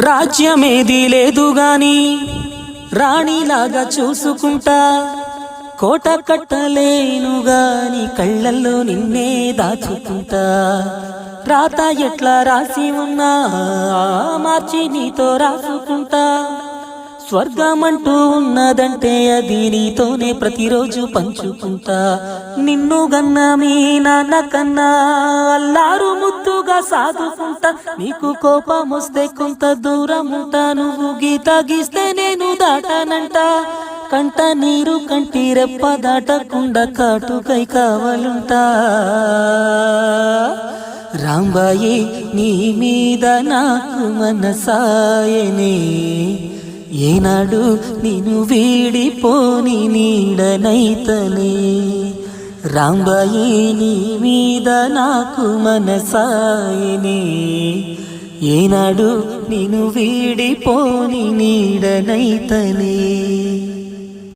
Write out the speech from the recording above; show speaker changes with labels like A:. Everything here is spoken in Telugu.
A: రాజ్యమేది లేదు గాని రాణిలాగా చూసుకుంటా, కోట కట్టలేను గాని కళ్ళల్లో నిన్నే దాచుకుంటా. రాత ఎట్లా రాసి ఉన్నా మార్చి నీతో రాసుకుంటా. స్వర్గమంటూ ఉన్నదంటే అది నీతోనే ప్రతిరోజు పంచుకుంటా. నిన్ను గన్న మీ నాన్న కన్నా అల్లారు ముద్దుగా సాదుకుంటా. నీకు కోపం వస్తే కొంత దూరం ఉంటా, నువ్వు గీత గీస్తే నేను దాటానంట. కంట నీరు కంటి రెప్ప దాటకుండా కాటుకై కావాలంటా. రాంబాయి నీ మీద నాకు మనసాయనే, ఏనాడు నిన్ను వీడిపోని నీడనైతనే. రాంబాయి నీ మీద నాకు మనసాయనే, ఏనాడు నిన్ను వీడిపోని నీడనైతనే.